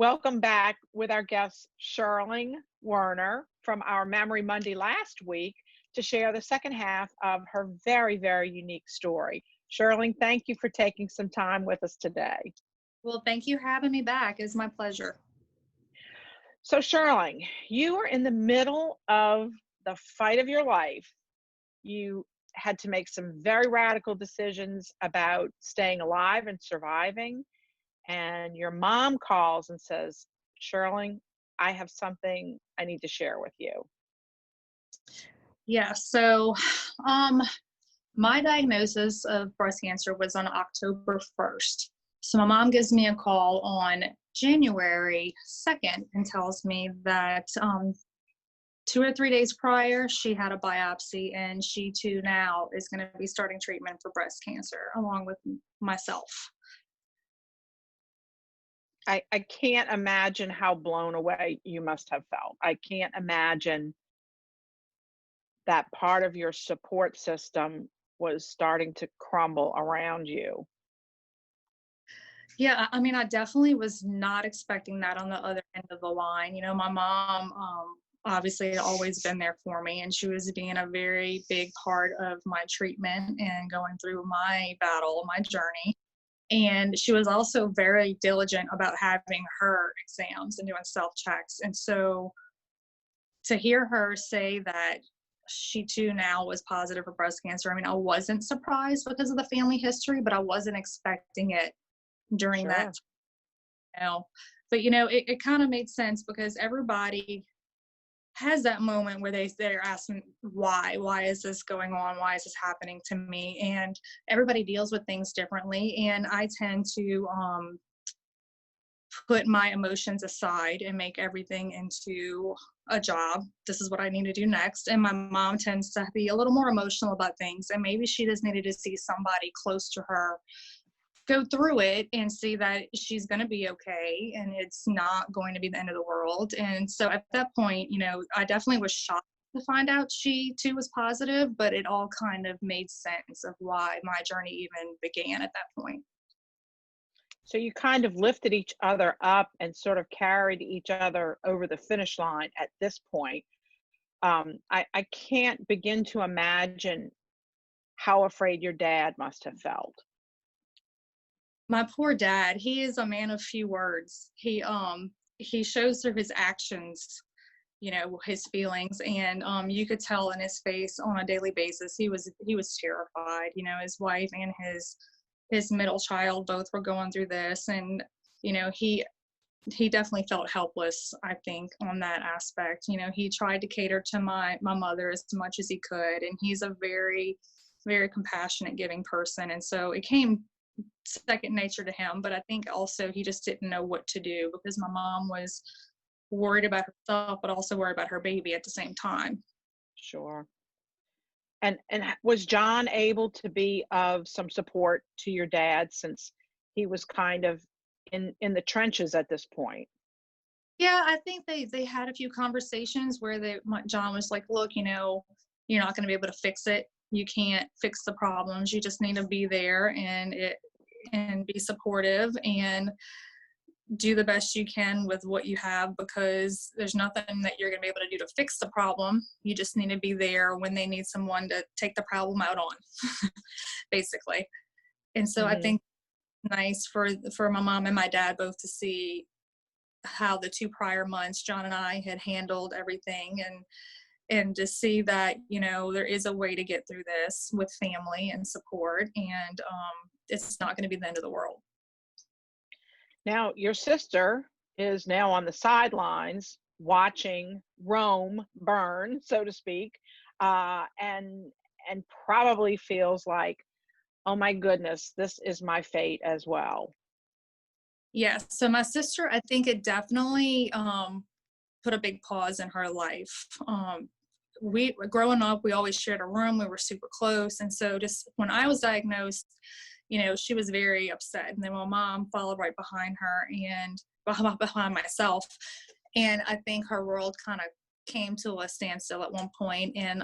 Welcome back with our guest, Sherling Werner, from our Memory Monday last week to share the second half of her very, very unique story. Sherling, thank you for taking some time with us today. Well, thank you for having me back. It's my pleasure. So, Sherling, you were in the middle of the fight of your life. You had to make some very radical decisions about staying alive and surviving. And your mom calls and says, Sherling, I have something I need to share with you. Yeah, so um my diagnosis of breast cancer was on October 1st. So my mom gives me a call on January 2nd and tells me that 2 or 3 days prior she had a biopsy and she too now is going to be starting treatment for breast cancer along with myself. I can't imagine how blown away you must have felt. I can't imagine that part of your support system was starting to crumble around you. Yeah, I mean, I definitely was not expecting that on the other end of the line. My mom obviously had always been there for me, and she was being a very big part of my treatment and going through my battle, my journey. And she was also very diligent about having her exams and doing self checks. And so to hear her say that she too now was positive for breast cancer, I mean, I wasn't surprised because of the family history, but I wasn't expecting it during that Sure. now. But it kind of made sense because everybody has that moment where they're asking why is this going on, why is this happening to me, and everybody deals with things differently, and I tend to put my emotions aside and make everything into a job. This is what I need to do next. And my mom tends to be a little more emotional about things, and maybe she just needed to see somebody close to her go through it and see that she's going to be okay and it's not going to be the end of the world. And so at that point, I definitely was shocked to find out she too was positive, but it all kind of made sense of why my journey even began at that point. So you kind of lifted each other up and sort of carried each other over the finish line at this point. I can't begin to imagine how afraid your dad must have felt. My poor dad, he is a man of few words. He shows through his actions, his feelings, and you could tell in his face on a daily basis he was terrified. His wife and his middle child both were going through this, and he definitely felt helpless, I think, on that aspect. He tried to cater to my mother as much as he could, and he's a very, very compassionate, giving person, and so it came second nature to him. But I think also he just didn't know what to do because my mom was worried about herself, but also worried about her baby at the same time. Sure. And was John able to be of some support to your dad since he was kind of in the trenches at this point? Yeah, I think they had a few conversations where John was like, "Look, you're not going to be able to fix it. You can't fix the problems. You just need to be there and be supportive and do the best you can with what you have because there's nothing that you're going to be able to do to fix the problem. You just need to be there when they need someone to take the problem out on," basically. And so I Mhm. think nice for my mom and my dad both to see how the 2 prior months John and I had handled everything, and to see that there is a way to get through this with family and support, and it's not going to be the end of the world. Now, your sister is now on the sidelines watching Rome burn, so to speak, and probably feels like, oh my goodness, this is my fate as well. Yes, so my sister, I think it definitely put a big pause in her life. We growing up, we always shared a room. We were super close, and so just when I was diagnosed, she was very upset. And then my mom followed right behind her and behind myself, and I think her world kind of came to a standstill at one point, and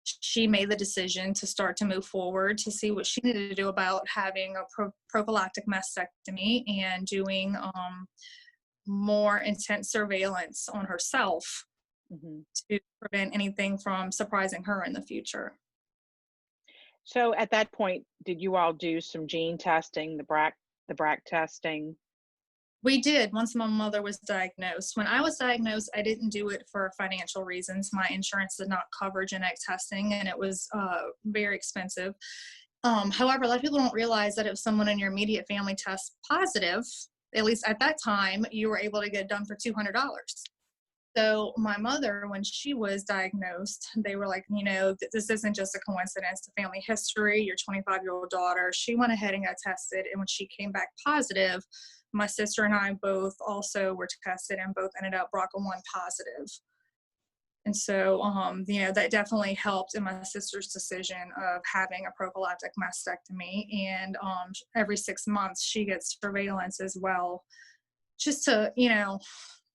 she made the decision to start to move forward to see what she needed to do about having a prophylactic mastectomy and doing more intense surveillance on herself Mhm. to prevent anything from surprising her in the future. So at that point, did you all do some gene testing, the BRAC testing? We did once my mother was diagnosed. When I was diagnosed, I didn't do it for financial reasons. My insurance did not cover genetic testing, and it was very expensive. However, a lot of people don't realize that if someone in your immediate family tests positive, at least at that time, you were able to get it done for $200. So my mother, when she was diagnosed, they were like, this isn't just a coincidence to family history. Your 25-year-old daughter, she went ahead and got tested. And when she came back positive, my sister and I both also were tested and both ended up BRCA1 positive. And so, that definitely helped in my sister's decision of having a prophylactic mastectomy. And every 6 months, she gets surveillance as well, just to,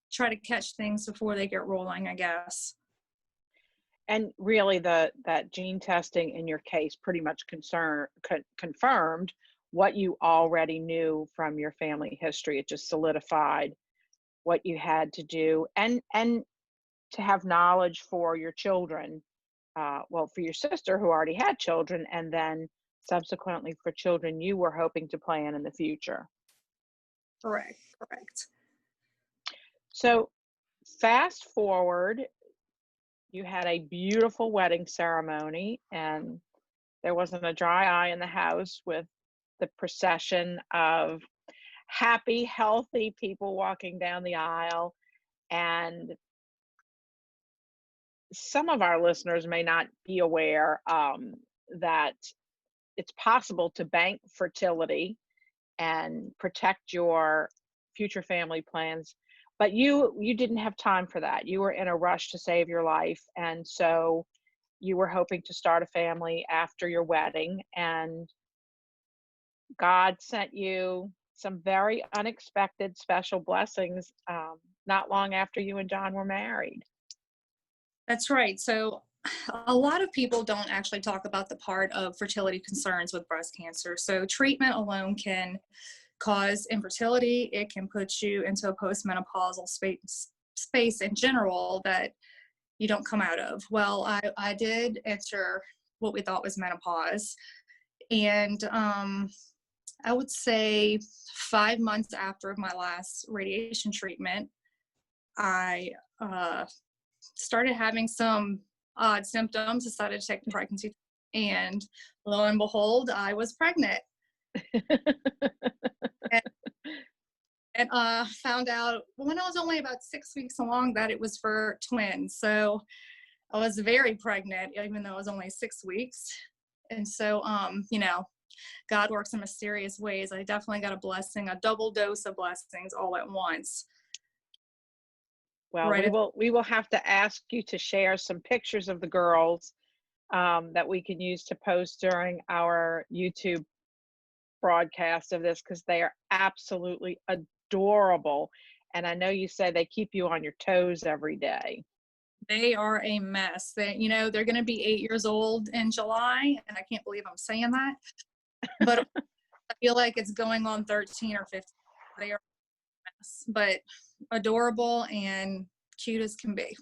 try to catch things before they get rolling, I guess. And really, that gene testing in your case pretty much confirmed what you already knew from your family history. It just solidified what you had to do, and to have knowledge for your children. Well, for your sister who already had children, and then subsequently for children you were hoping to plan in the future. Correct, correct. So fast forward, you had a beautiful wedding ceremony, and there wasn't a dry eye in the house with the procession of happy, healthy people walking down the aisle. And some of our listeners may not be aware that it's possible to bank fertility and protect your future family plans, but you didn't have time for that. You were in a rush to save your life, and so you were hoping to start a family after your wedding, and God sent you some very unexpected special blessings not long after you and John were married. That's right. So a lot of people don't actually talk about the part of fertility concerns with breast cancer. So treatment alone can cause infertility. It can put you into a postmenopausal space in general that you don't come out of. Well, I did enter what we thought was menopause. And I would say 5 months after my last radiation treatment, I started having some odd symptoms, decided to take the pregnancy, and lo and behold, I was pregnant. and, and found out when I was only about 6 weeks along that it was for twins. So I was very pregnant, even though it was only 6 weeks. And so, God works in mysterious ways. I definitely got a blessing, a double dose of blessings all at once. Well, Right. we will have to ask you to share some pictures of the girls that we can use to post during our YouTube broadcast of this, because they are absolutely adorable. And I know you say they keep you on your toes every day. They are a mess. They're going to be 8 years old in July, and I can't believe I'm saying that. But I feel like it's going on 13 or 15. They are a mess, but adorable and cute as can be.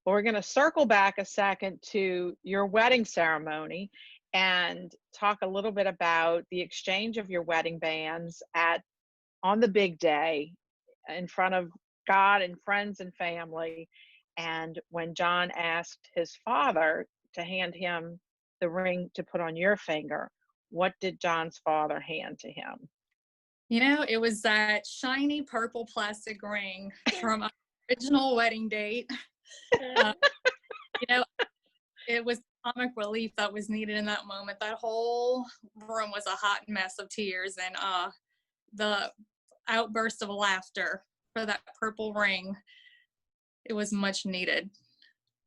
Well, we're going to circle back a second to your wedding ceremony and talk a little bit about the exchange of your wedding bands on the big day in front of God and friends and family. And when John asked his father to hand him the ring to put on your finger, what did John's father hand to him? It was that shiny purple plastic ring from our original wedding date. It was comic relief that was needed in that moment. That whole room was a hot mess of tears, and the outburst of laughter for that purple ring, it was much needed.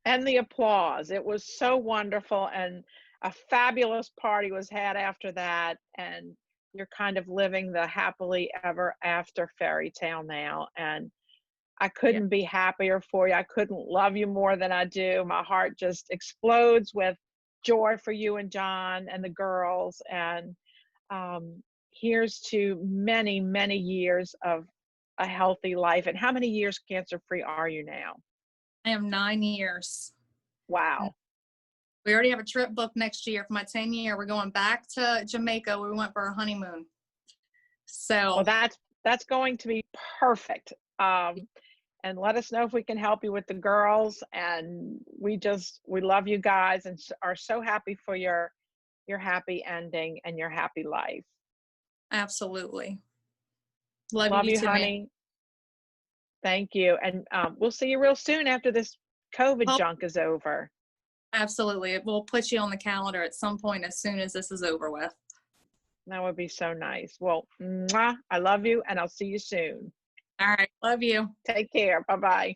And the applause. It was so wonderful, and a fabulous party was had after that, and you're kind of living the happily ever after fairy tale now, and I Yeah. couldn't be happier for you. I couldn't love you more than I do. My heart just explodes with joy for you and John and the girls, and here's to many, many years of a healthy life. And how many years cancer-free are you now? I am 9 years. Wow. We already have a trip booked next year for my 10-year. We're going back to Jamaica. We went for a honeymoon. Well, So that's going to be perfect. And let us know if we can help you with the girls. And we love you guys and are so happy for your happy ending and your happy life. absolutely. Love Love you you, too, man. honey. Thank you. And we'll see you real soon after this COVID Oh, junk is over. absolutely. We'll put you on the calendar at some point as soon as this is over with. That would be so nice. Well, mwah, I love you and I'll see you soon. All right. Love you. Take care. Bye bye.